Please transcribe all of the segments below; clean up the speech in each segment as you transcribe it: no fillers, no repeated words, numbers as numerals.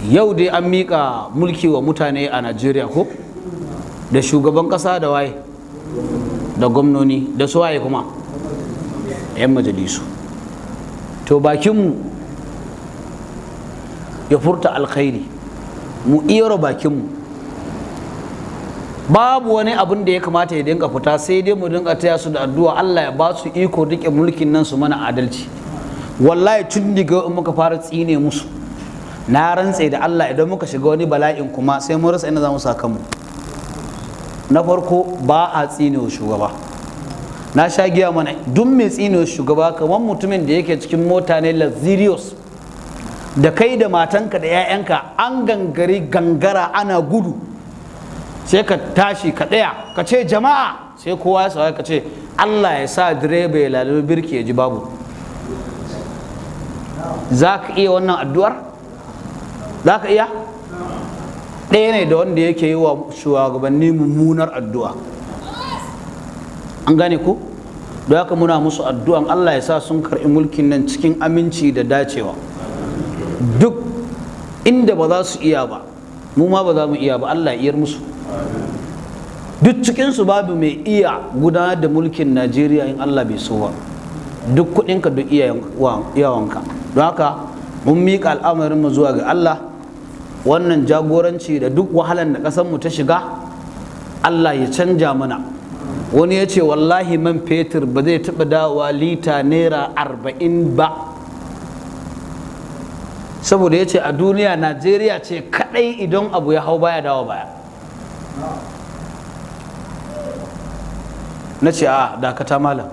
yau dai an miƙa mulki wa mutane a Najeriya ko da shugaban ƙasa da waye da gwamnoni da su waye kuma 'yan majalisu. To bakinmu ya furta alkhairi, mu iyaro bakinmu, babu wani abin da ya kamata ya dinga fita sai dai mu dinga taya su da addu'a Allah ya ba su iko rike mulkin nan su mana adalci. Wallahi tun daga in muka fara tsine musu, na rantse da Allah idan muka shiga wani bala'in kuma sai mun rasa inda za mu saka mu. Na farko ba a tsine wa shugaba. Na sha giya mana duk mai tsine wa shugaba kamar mutumin da yake cikin mota ne luxurious, da kai da matanka da 'ya'yanka an gangara ana gudu, sai ka tashi ka ɗaya ka ce jama'a, sai kowa ya sauya ka ce Allah ya sa direba ya lalabi birki ya ji babu. Za ka iya wannan addu'ar? Za ka iya? Ɗaya ne da wanda yake yi wa shugabanni mummunar addu'a. An gane ku? Don haka muna musu addu'an Allah ya sa sun karɓi mulkin nan cikin aminci da dacewa. Duk inda ba za su iya ba, mu ma ba za mu iya ba, Allah ya iyar musu. Duk cikinsu babu mai iya gudanar da mulkin Najeriya in Allah bai so ba. Duk kuɗinka duk iyawanka. Don haka mun miƙa al'amarinmu zuwa ga Allah. Wannan jagoranci da duk wahalan da ƙasarmu ta shiga, Allah ya canja mana. Wani ya ce wallahi man fetur ba zai taɓa dawowa lita naira 40 ba, saboda ya ce a duniya Najeriya ce kaɗai idan abu ya hau baya dawo baya. Na ce a dakata malam,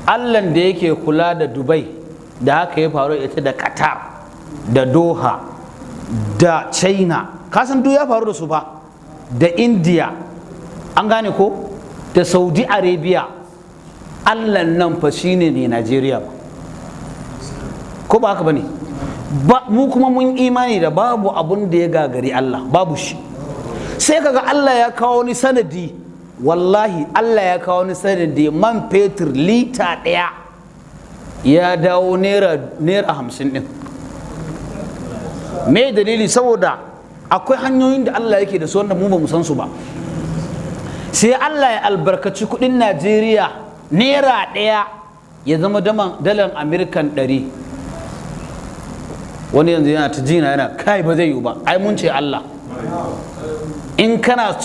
Allahn da yake kula da Dubai da haka ya faru ita da Qatar da Doha da China, kasan duk ya faru da su fa, da India, an gane ko, da Saudi Arabia. Allah nan fa shine ne Najeriya ba, ko ba haka bane? Mu kuma mun imani da babu abun da ya gagari Allah, babu shi. Sai kaga Allah ya kawo ni sanadi, wallahi Allah ya kawo ni sanadi man fetur lita ɗaya ya dawo naira 50 ɗin. Me dalili? Saboda akwai hanyoyin da Allah yake da su wanda mu ba mu san su ba. Sai Allah ya albarkaci kudin Najeriya naira ɗaya ya zama dalan Amerikan 100. Wani yanzu yana ta jina yana kai ba zai yiwu ba, ai mun ce Allah. In kana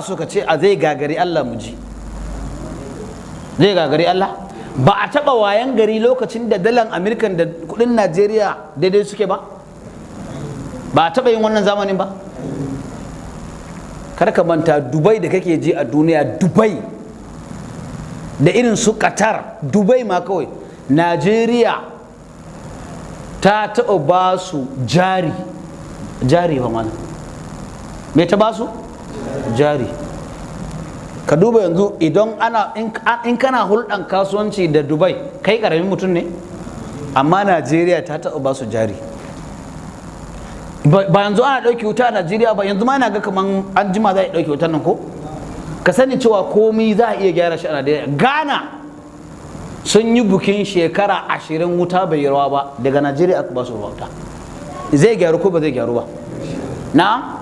so ka ce a zai gagari Allah, mu ji zai gagari Allah? Ba a taɓa wayan gari lokacin da dalan Amerikan da kudin Najeriya daidai suke ba? Ba a taɓa yin wannan zamanin ba? Kar ka manta Dubai da kake ji a duniya, Dubai da irin su Qatar, Dubai ma kawai, Najeriya ta taɓa ba su jari ba mana. Me ta ba su? Jari. Ka duba yanzu idan in kana hulɗan kasuwanci da Dubai, kai ƙaramin mutum ne, amma Najeriya ta taɓa ba su jari. Ba yanzu ana ɗauki wuta a Najeriya ba, yanzu ma na ga kaman an jima za a ɗauki wutan nan ko? Ka sani cewa komai za a iya gyara shi a Najeriya. Ghana sun yi bukin shekara 20 wuta bai rawa ba, daga Najeriya aka ba su wuta. Zai gyaru ko ba zai gyaru ba? Na?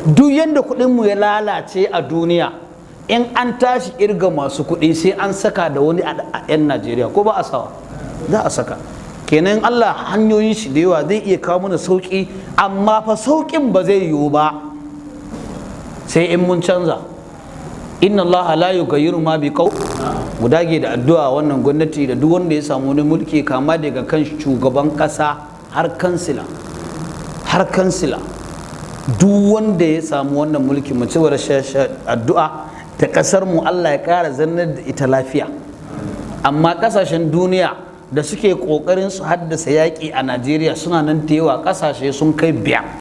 Duk yadda kuɗinmu ya lalace a duniya, in an tashi irga masu kuɗi sai an saka da wani a 'yan Najeriya, ko ba a sawa? Za a saka. Kenan Allah hanyoyin shi da yawa zai iya kawo mana sauƙi, amma fa sauƙin ba zai yiwu ba sai in mun canza. Inna Allah la yughayyiru ma bi qaum. Mu dage da addu'a wannan gwamnati da duk wanda ya samu wani mulki, kama daga kan shugaban ƙasa har kansila, duk wanda ya samu wannan mulki mu ci gaba da addu'a ta ƙasar mu Allah ya ƙara zannar da ita lafiya. Amma ƙasashen duniya da suke ƙoƙarin su haddasa yaƙi a Najeriya suna nan da yawa, ƙasashe sun kai 5.